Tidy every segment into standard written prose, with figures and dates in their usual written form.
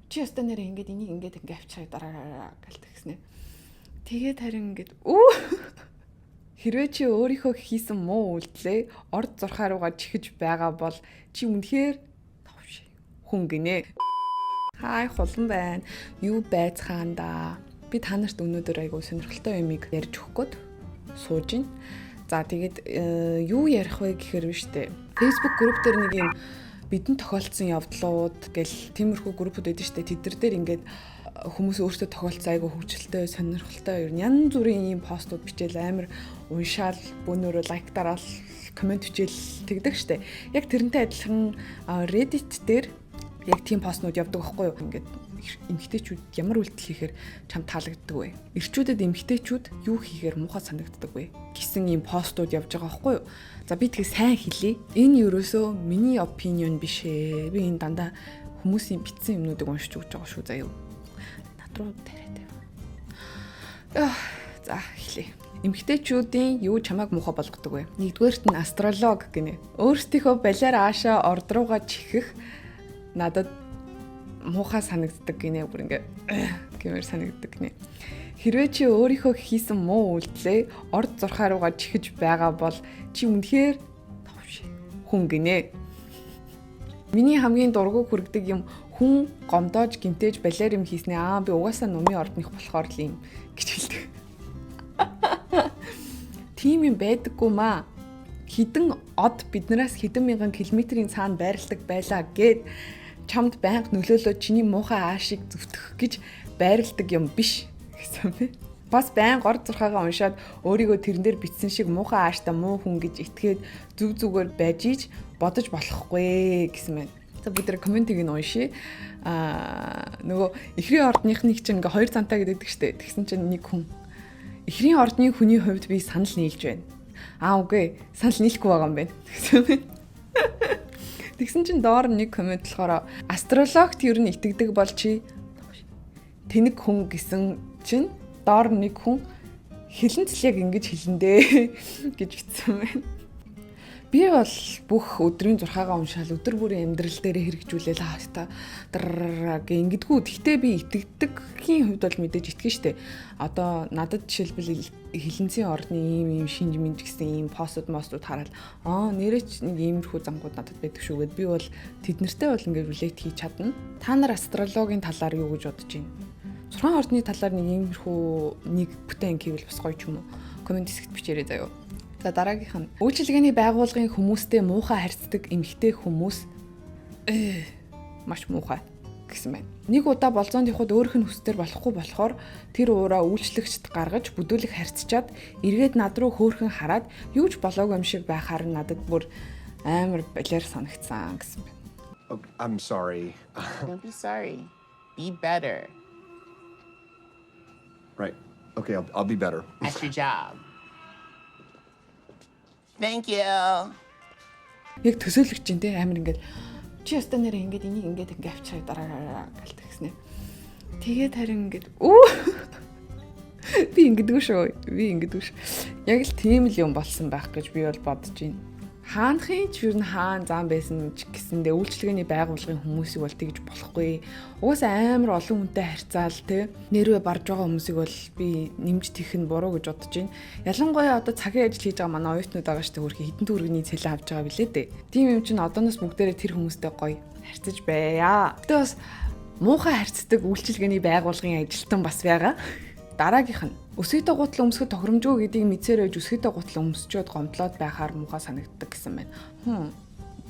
Чи ястаа нэрээ ингээд энийг ингээд авчираа дараа гэлт гэснэ. Тэгээд харин ингээд хэрвээ чи өөрийнхөө хийсэн муу үйлдэлээ орд зурхаа руугаа чихэж байгаа бол чи үнэхээр товш хүн гинэ. Хай хулан байна. Юу байцгаанда. Би та нарт өнөөдөр айгу сонирхолтой юмыг ярьж өгөх гээд сууж байна. За тэгээд юу ярих вэ гэхээр биш үү. Facebook групп дээр нэг юм бидэн тохиолдсон явдлууд гэл тиймэрхүү группүүд байдаг шүү дээ. Тэд нар дээр ингээд хүмүүс өөрсдөө тохиолдсон айгу хөвгчлөлтэй, сонирхолтой ер нь янз бүрийн ийм постууд бичээл амар уншаал, бөөнөрөө лайк дараал, комент бичээл тэгдэг шүү дээ. Яг тэрнтэй адилхан Reddit дээр яг тийм постнууд явдаг байхгүй юу? Ингээд эмэгтэйчүүд ямар үйлдэл хийхээр чам таалагддаг вэ? Эрчүүдэд эмэгтэйчүүд юу хийхээр муухай санагддаг вэ? Гэсэн ийм постууд явж байгаа байхгүй юу? За би тэгээ сайн хэлье. Энэ ерөөсөө миний opinion биш ээ. Би энэ дандаа хүмүүсийн бичсэн юмнуудыг уншиж өгч байгаа шүү заяа. Над руу тариад. За эхлэе. Эмэгтэйчүүдийн юу чамайг муухай болгодог вэ? Нэгдүгээрт нь астролог гинэ. Өөрсдийнхөө балиар аашаа орд руугаа чихэх надад муухай санагддаг гинэ бүр ингээ гэмээр санагддаг гинэ. Хэрвээ чи өөрийнхөө хийсэн муу үйлдэлээ орд зурхаа руугаа чихэж байгаа бол чи үнэхээр товш хүн гинэ. Миний хамгийн дургуй хүрдэг юм хүн гомдоож гимтээж балиар юм хийснэ. Би угаасаа нумын ордных болохоор л юм гэж хэлдэг. Тийм юм байдаггүй маа. Хідэн од биднээс хэдэн мянган километрийн цаана байрладаг байлаа гэд чамд байнга нөлөөлөө чиний муухай аашийг зүвтгэх гэж байрладаг юм биш гэсэн бэ. Бас байнга орд зурхаагаа уншаад өөрийгөө тэрэн дээр бичсэн шиг муухай ааштай муу хүн гэж итгээд зүг зүгээр байж ич бодож болохгүй гэсэн байна. За бид нар комментиг нь уншия. Нөгөө эхрийн ордныхныг чинь ингээ 2 цантаа гэдэг штэ. Тэгсэн чинь нэг хүн эхрийн ордны хүний хувьд би санал нийлж байна. Үгүй санал нийлэхгүй байгаа юм байна гэсэн байна. Тэгсэн чинь доор нэг коммент болохоор астрологт ер нь итгэдэг бол чи тэнэг хүн гэсэн чинь доор нэг хүн хэлэн цэл яг ингэж хэлэндээ гэж бичсэн байна. Би бол бүх өдрийн зурхаагаа уншаал өдөр бүрийн амьдрал дээр хэрэгжүүлээл хаста гэ ингэдэггүй. Гэхдээ би итгэдэгхийн хувьд бол мэдээж итгэн штэ. Одоо надад жишээлбэл хилэнцгийн ордны ийм шинж минж гэсэн ийм постууд хараад нэрээ ч нэг иймэрхүү зангууд надад байдаг шүү гэд би бол тэднэртэй бол ингээд relate хийж чадна. Та нар астрологийн талаар юу гэж бодож байна? Зурхан ордны талаар нэг иймэрхүү нэг бүтээн хийвэл бас гоё ч юм уу? Коммент хэсэгт бичээрэй заяа. За дараагийнх нь үйлчилгээний байгууллагын хүмүүстэй муухай харьцдаг эмэгтэй хүмүүс маш муухай гэсэн байна. Нэг удаа болзоонд явхад өөрийнх нь хүсдээр болохгүй болохоор тэр уураа үйлчлэгчд гаргаж бүдүүлэг харьцчаад эргээд над руу хөөрхөн хараад юу ч болоогүй юм шиг байхаар надад бүр амар балиар санагдсан гэсэн байна. I'm sorry. Don't be sorry. Be better Right. Okay, I'll be better. at your job. Thank you. Яг төсөөлөгч чинь те амар ингээд чи ястаа нэрээ ингээд энийг ингээд авчираа дараа гэлт гэснэ. Тэгээд харин ингээд би ингэдэггүй шүү. Яг л тийм л юм болсон байх гэж би бол бодож байна. Хаанхын ч юу н хаан зам байсан ч гэсэндээ үйлчлэгээний байгууллагын хүмүүсийг бол тэгж болохгүй. Угаасаа амар олон хүнтэй харьцаал те нэрвэ барж байгаа хүмүүсийг бол би нэмж тийх нь буруу гэж бодож байна. Ялангуяа одоо цагийн ажил хийж байгаа манай оюутнууд байгаа шүү дээ хөрхи хитэн төгрөгийн цэлээ авч байгаа билээ дээ. Тийм юм чинь одооноос бүгдээрээ тэр хүмүүстэй гоё харьцаж байя. Гэтэ бас муухай харьцдаг үйлчлэгээний байгууллагын ажилтан бас байгаа. Дараагийнх нь өсгийтэй гутал өмсөхөд тохиромжгүй гэдгийг мэдсээр байж өсгийтэй гутал өмсчөөд гомдлоод байхаар муухай санагддаг гэсэн байна.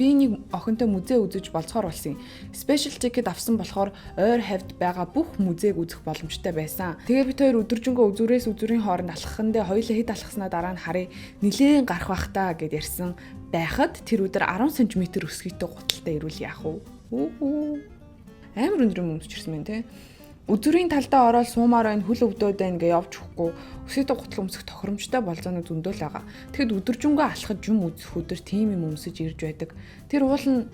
Би нэг охинтой музей үзэж болцохоор болсон. Special ticket авсан болохоор ойр хавьд байгаа бүх музейг үзэх боломжтой байсан. Тэгээ бид хоёр өдөржингөө үзүүрээс үзүүрийн хооронд алхахандээ хоёулаа хэд алхаснаа дараа нь харъя. Нилээн гарах бах таа гэд ярьсан байхад тэр өдөр 10 см өсгийтэй гуталтай ирүүл яах вэ? Амар өндөр юм өмсчихсэн байна те. Үзүүрийн талдаа ороод суумаар байна, хөл өвдөөд байна гэж явж өгөхгүй. Өсгийтэй гутал өмсөх тохиромжтой болзооны зөндөл байгаа. Тэгэхэд өдөржингөө алхаж юм үзэх өдөр тийм юм өмсөж ирж байдаг. Тэр уул нь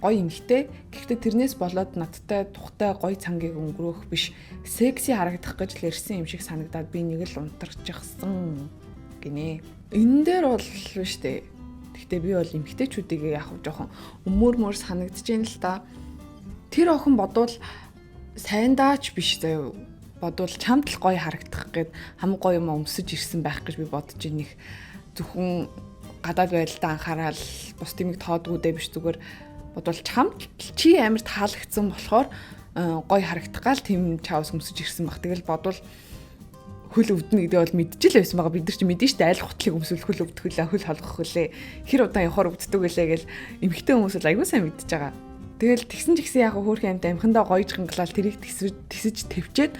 гоё эмхтэй. Гэхдээ тэрнээс болоод надтай тухтай гоё цангийг өнгөрөөх биш, секси харагдах гэж л ирсэн юм шиг санагдаад би нэг л унтарчихсан гинэ. Энэ дээр бол биш дээ. Гэхдээ би бол эмхтэйчүүдийг яг жоохон өмөр мөр санагдаж байна л да. Тэр охин бодвол Сайндаач биш заяа. Бодвол чамд л гоё харагдах гээд хамгийн гоё юм өмсөж ирсэн байх гэж би бодож байна. Их зөвхөн гадаад байдалтай анхаарал бус тэмийг тоодгуудээ биш, зүгээр бодвол чамд чи амар таалагдсан болохоор гоё харагдах гал тийм чаавс өмсөж ирсэн баг. Тэгэл бодвол хөл өвднө гэдэг бол мэдчихэл байсан байгаа. Бид нар ч мэдэн штэ айл хутлыг өмсвөл хөл өвдөхөлээ, хөл холгох хөлээ. Хэр удаан явахаар өвддөг гэлээ гэл эмхтэй хүмүүс бол аягүй сайн мэдчихэж байгаа. Тэгэл тэгсэн ч гэсэн яг хөөрхөн амт амхандаа гоёж хангалал тэрийг тисэж төвчээд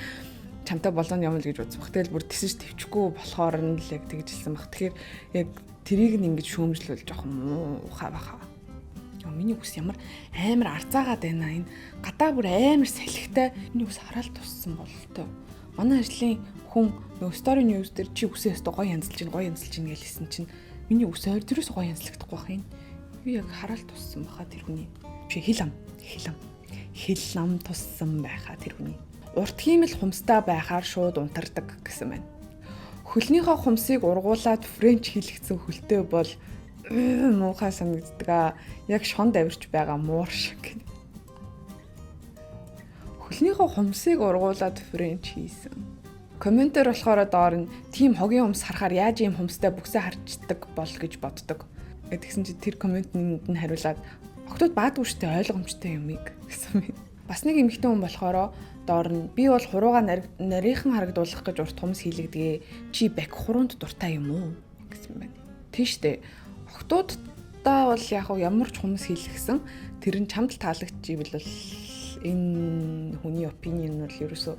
чамтай болооны юм л гэж бодсон баг. Тэгэл бүр тисэж төвчгүй болохоор нь л яг тэгж хэлсэн баг. Тэгэхээр яг тэрийг нь ингэж шүүмжлүүл жоохон муухай баха. Миний үс ямар амар арцаагаад байна. Энэ гадаа бүр амар салхитай. Миний үс хараал туссан бололтой. Манай ажлын хүн нөгөө story news дээр чи үсээ өстө гоё янзлж байна гэж хэлсэн чинь миний үс ойрдроос гоё янзлагдахгүй байх юм. Би яг хараал туссан баха тэр хүний. Чи хил ам туссан байхаа тэр хүний. Урт хиймэл хумстай байхаар шууд унтардаг гэсэн байна. Хөлнийхөө хумсыг ургуулад френч хийлгцэн хөлтэй бол муухай санагддаг. Яг шонд авирч байгаа муур шиг. Хөлнийхөө хумсыг ургуулад френч хийсэн. Комментээр болохоор доор нь тийм хогийн хумс харахаар яаж ийм хумстай бүксээ харчдаг бол гэж боддог. Тэгсэн чи тэр комментэнд нь хариулаад октод баадгүй штэ ойлгомжтой юмыг гэсэн юм. Бас нэг эмэгтэй хүн болохоор доор нь би бол хурууга нарийнхан харагдуулах гэж урт хумс хийлэгдэе. Чи бак хуруунд дуртай юм уу гэсэн байна. Тийштэй. Октоддаа бол яг ямар ч хумс хийлгсэн тэр нь чамд таалагдчихвэл бол энэ хүний opinion бол ерөөсөө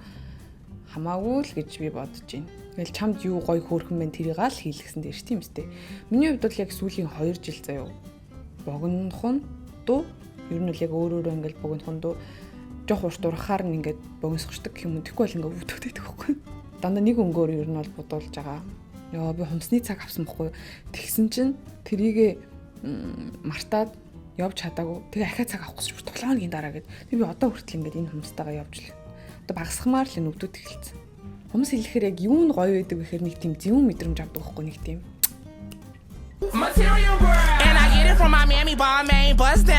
хамаагүй л гэж би бодож байна. Тэгэл чамд юу гоё хөөрхөн байна тэрийг л хийлгсэн дээр тийм үстэй. Миний хувьд бол яг сүүлийн 2 жил заяа. Богинох нь дуу ер нь л яг өөрөөрөө ингээл богинох нь дуу жоох урт урахаар нь ингээд богиносгочдаг гэх юм уу. Тэгэхгүй бол ингээд өвдөгдөг байхгүй. Дандаа нэг өнгөөр ер нь бол бодуулж байгаа. Яа би хумсны цаг авсан бохгүй. Тэгсэн чинь тэрийг мартаад явж чадаагүй. Тэгээ ахаа цаг авах гэж 7 хоногийн дараа гээд. Би одоо хүртэл ингээд энэ хумстайгаа явж л. Одоо багасхмаар л нүгдүүд эхэлсэн. Хумс хэлэхээр яг юу нь гоё байдаг гэхээр нэг тийм зөвүүн мэдрэмж авдаг байхгүй нэг тийм.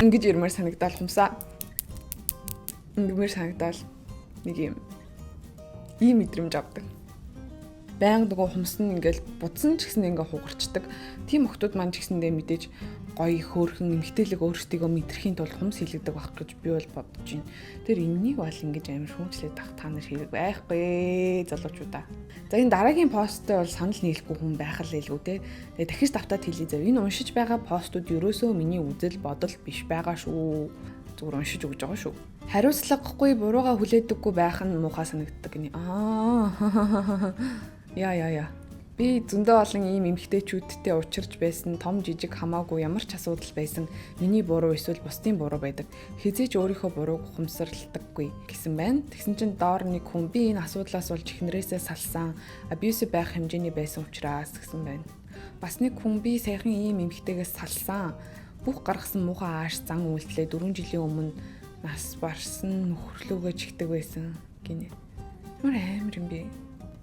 Ингэж ирмээр санагдал хумсаа. Ингэмээр санагдал нэг юм ийм мэдрэмж авдаг. Байнга нөгөө хумс нь ингээл будсан ч гэсэн ингээ хугарчдаг. Тийм охтууд маань ч гэсэндээ мэдээж гоё хөөрхөн эмгтээлэг өөрсдийгөө мэдрэхийн тулд хумс хийлэгдэг байх гэж би бол бодож байна. Тэр энэнийг бол ингэж амар шүүмжлээд тах та нар хэрэг байхгүй залуучуудаа. За энэ дараагийн посттой бол санал нийлэхгүй хүн байх л илүү те. Тэгээ дахиж давтаад хэлье зав. Энэ уншиж байгаа постууд ерөөсөө миний үзэл бодол биш байгаа шүү. Зүгээр уншиж өгж байгаа шүү. Хариуцлагагүй бурууга хүлээдэггүй байх нь муухай санагддаг гинэ. Яа. Би зөндөө олон ийм эмгтээчүүдтэй учирч байсан, том жижиг хамаагүй ямар ч асуудал байсан. Миний буруу эсвэл бусдын буруу байдаг. Хизээч өөрийнхөө бурууг ухамсарлагдаггүй гэсэн байна. Тэгсэн чинь доор нэг хүн би энэ асуудлаас болж ихнэрээсээ салсан, abusive байх хэмжээний байсан учраас гэсэн байна. Бас нэг хүн би саяхан ийм эмгтээгээс салсан. Бүх гаргасан муухай ааш зан үйлдэлээ 4 жилийн өмнө нас барсан нөхөрлөгөө чигдэг байсан гинэ. Амар юм би.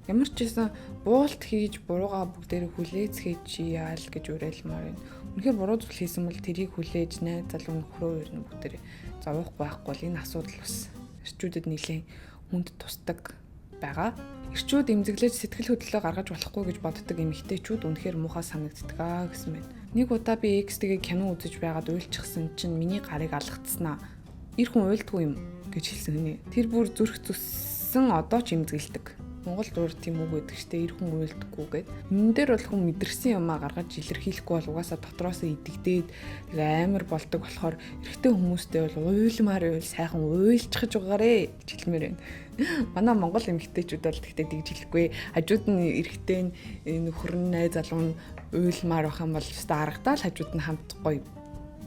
Ямар ч гэсэн буулт хийж буруугаа бүгдээрээ хүлээцгээе чи яал гэж уриалмаар байна. Үнэхээр буруу зүйл хийсэн бол тэрийг хүлээж найз залуу нөхрөө ер нь бүгдээрээ зовоохгүй байхгүй бол энэ асуудал бас эрчүүдэд нэлээд хүнд тусдаг байгаа. Эрчүүд эмзэглэж сэтгэл хөдлөлөө гаргаж болохгүй гэж боддог эмэгтэйчүүд үнэхээр муухай санагддаг гэсэн байна. Нэг удаа би X-тэйгээ кино үзэж байгаад уйлчихсан чинь миний гарыг алгацснаа. Ир хүн уйлдгүй юм гэж хэлсэн хинэ. Тэр бүр зүрх зүссэн одоо ч эмзэглэдэг. Монгол дуур тийм үг байдаг штэ ир хүн уйлдаггүй гэд. Энэ дээр бол хүн мэдэрсэн юмаа гаргаж илэрхийлэхгүй бол угаасаа дотроосоо идэгдээд амар болдог болохоор эрэгтэй хүмүүстэй бол уйлмаар уйл сайхан уйлчихж байгаарэ гэж хэлмээр байна. Манай монгол эмэгтэйчүүд бол тэгтээ тэгж хэлэхгүй. Хажууд нь эрэгтэй нөхөр нь найз залуу нь уйлмаар байх юм бол өстой аргадаал хажууд нь хамт гоё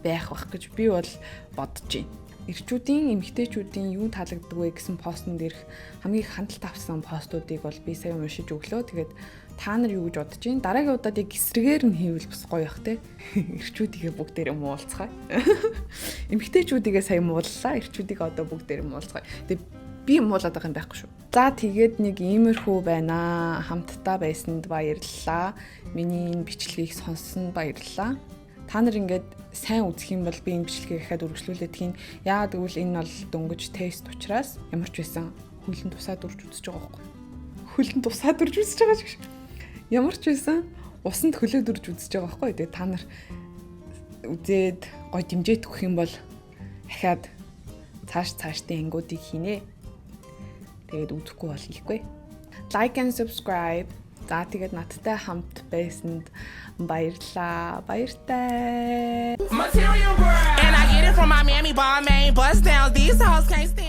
байх гэж би бол бодож байна. Эрчүүдийн эмэгтэйчүүдийн юу таалагддаг вэ гэсэн постн дээрх хамгийн их хандлт авсан постуудыг бол би сая уншиж өглөө. Тэгээд та нар юу гэж бодож байна? Дараагийн удаад яг эсрэгээр нь хийвэл бас гоё бах те. Эрчүүдийгээ бүгдээрээ муулцгаая. Эмэгтэйчүүдийгээ сая мууллаа. Эрчүүдийг одоо бүгдээрээ муулцгаая. Тэгээд би муулаад байгаа юм байхгүй шүү. За тэгээд нэг иймэрхүү байна. Хамтдаа байсанд баярлалаа. Миний энэ бичлэгийг сонссонд баярлалаа. та нар ингээд сайн үзэх юм бол би энэ бичлэгийг ихэд үргэлжлүүлээд тхийн. Яагаад гэвэл энэ бол дөнгөж тест учраас ямар ч байсан хөлн тусаад үрж үзэж байгаа байхгүй. Хөлн тусаад үрж үзэж байгаа ч гэж. Ямар ч байсан усанд хөлөөд үрж үзэж байгаа байхгүй. Тэгээ та нар үзээд гой дэмжээд өгөх юм бол ахаад цаашдын ангиудыг хийнэ. Тэгээд үзэхгүй бол хийхгүй. Like and subscribe. За тэгээд надтай хамт байсанд баярлаа. Баяртай. Material world. And I get it from my mammy, Balmain, bust down. These hoes can't stand.